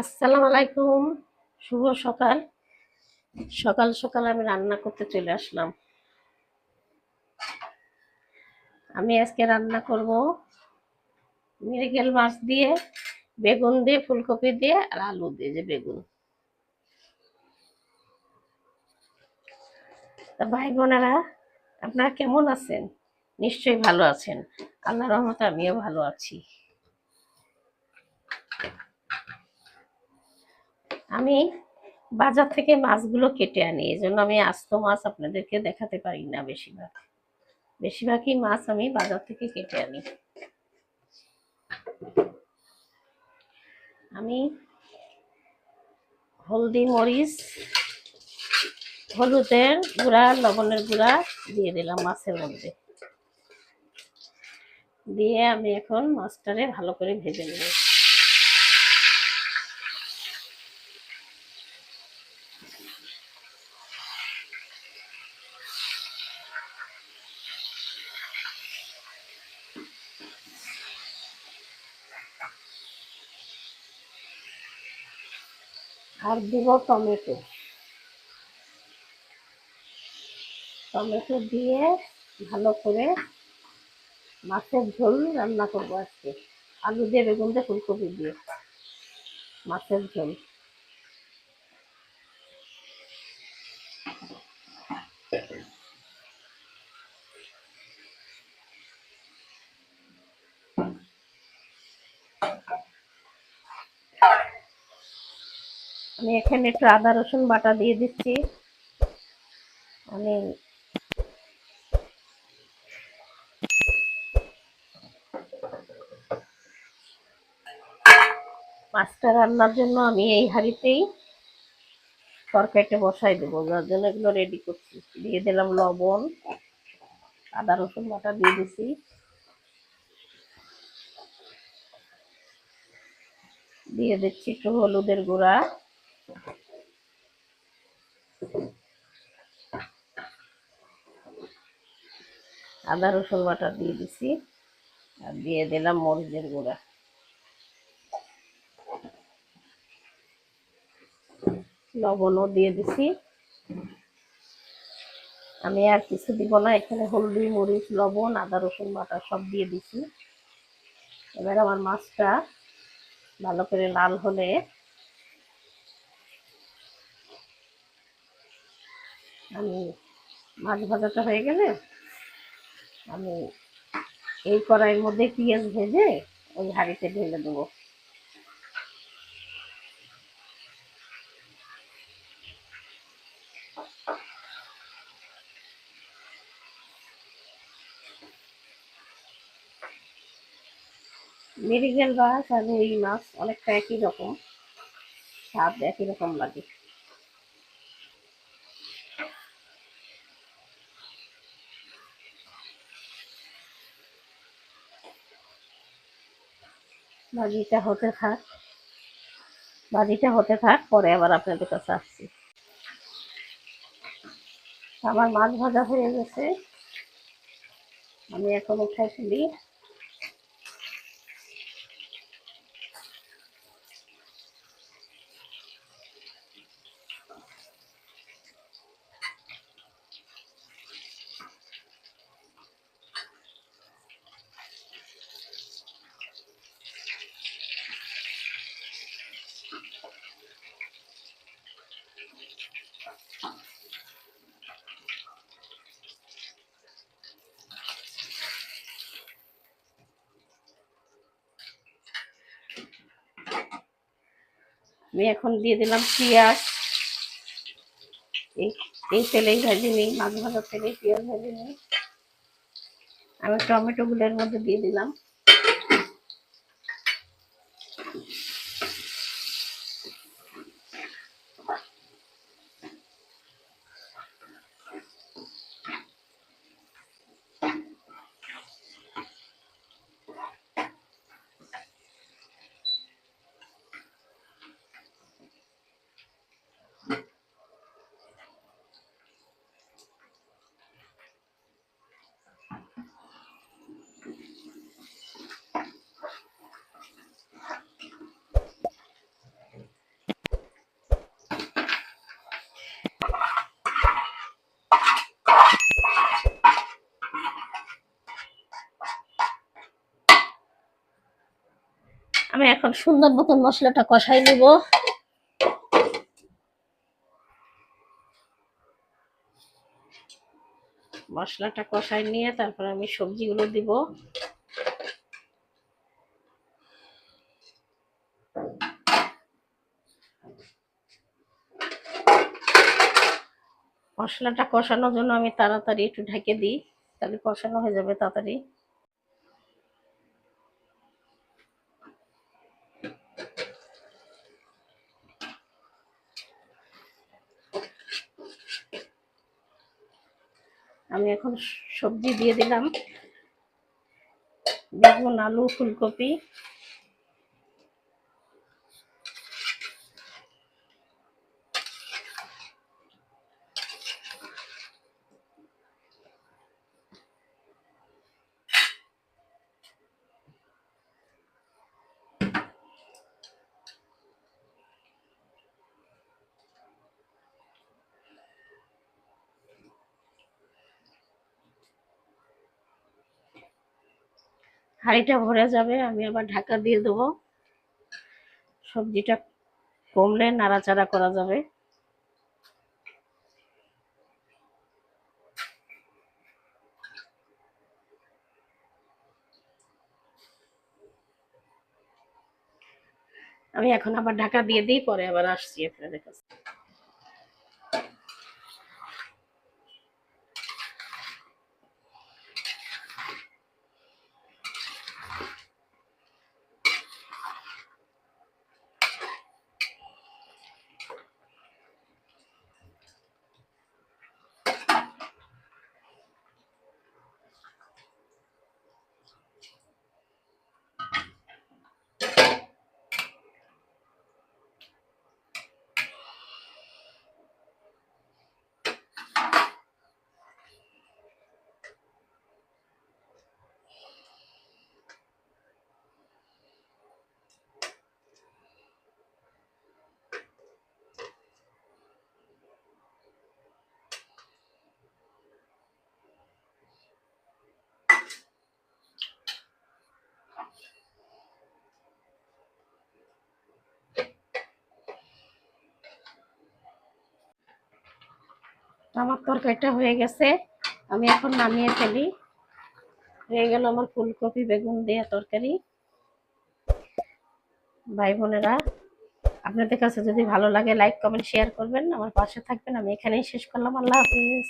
আসসালামু আলাইকুম। শুভ সকাল। সকাল সকাল আমি রান্না করতে চলে আসলাম। আমি আজকে রান্না করব মৃগেল মাছ দিয়ে, বেগুন দিয়ে, ফুলকপি দিয়ে আর আলু দিয়ে। যে বেগুন, তা ভাই বোনেরা, আপনারা কেমন আছেন? নিশ্চয়ই ভালো আছেন। আল্লাহর রহমতে আমিও ভালো আছি। আমি বাজার থেকে মাছগুলো কেটে আনি, এই জন্য আমি আস্ত মাছ আপনাদেরকে দেখাতে পারি না। বেশিরভাগই মাছ আমি বাজার থেকে কেটে আনি। আমি হলদি, মরিচ, হলুদের গুঁড়া, লবণের গুঁড়া দিয়ে দিলাম মাছের মধ্যে। দিয়ে আমি এখন মাছটারে ভালো করে ভেজে নেব। আর দিব টমেটো। টমেটো দিয়ে ভালো করে মাছের ঝোল রান্না করবো আজকে। আলু দিয়ে, বেগুন দিয়ে, ফুলকপি দিয়ে মাছের ঝোল। আমি এখানে একটু আদা রসুন বাটা দিয়ে দিচ্ছি। আমি মাছটা রান্নার জন্য আমি এই হাঁড়িতেই তরকারিটা বসাই দেবো, যার জন্য এগুলো রেডি করছি। দিয়ে দিলাম লবণ, আদা রসুন বাটা দিয়ে দিছি, দিয়ে দিচ্ছি একটু হলুদের গুঁড়া, আদা রসুন বাটা দিয়ে দিছি, আর দিয়ে দিলাম মরিচের গুঁড়া, লবণও দিয়ে দিছি। আমি আর কিছু দিব না, এখানে হলদি, মরিচ, লবণ, আদা রসুন বাটা সব দিয়ে দিছি। এবার আমার মাছটা ভালো করে লাল হলে, আমি মাছ ভাজাটা হয়ে গেলে আমি এই কড়াইয়ের মধ্যে পেঁয়াজ ভেজে ওই হাঁড়িতে ঢেলে দেবো। মৃগেল মাছ আর রুই মাছ অনেকটা একই রকম স্বাদ, একই রকম লাগে। ভাজিটা হতে থাক, পরে আবার আপনাদের কাছে আসছি। আমার মাছ ভাজা হয়ে গেছে, আমি এখন উঠাই ফেলি। আমি এখন দিয়ে দিলাম পেঁয়াজ। এই এই তেলেই ভাজি নিই, মাছ ভাজার তেলেই পেঁয়াজ ভাজি নিই। আমি টমেটো গুলো এর মধ্যে দিয়ে দিলাম। আমি এখন সুন্দর মতন মশলাটা কষাই নিব। মশলাটা কষাই নিয়ে তারপর আমি সবজিগুলো দিব। মশলাটা কষানোর জন্য আমি তাড়াতাড়ি একটু ঢেকে দিই, তাহলে কষানো হয়ে যাবে তাড়াতাড়ি। আমি এখন সবজি দিয়ে দিলাম, বেগুন, আলু, ফুলকপি। হাঁড়িটা ভরে যাবে, আমি আবার ঢাকা দিয়ে দেবো। সবজিটা কমলে নাড়াচাড়া করা যাবে। আমি এখন আবার ঢাকা দিয়ে দিই, পরে আবার আসছি আপনাদের কাছে। আমার তরকারিটা হয়ে গেছে, আমি এখন নামিয়ে ফেলি। হয়ে গেল আমার ফুলকপি বেগুন দিয়ে তরকারি। ভাই বোনেরা, আপনাদের কাছে যদি ভালো লাগে লাইক কমেন্ট শেয়ার করবেন, আমার পাশে থাকবেন। আমি এখানেই শেষ করলাম। আল্লাহ হাফিজ।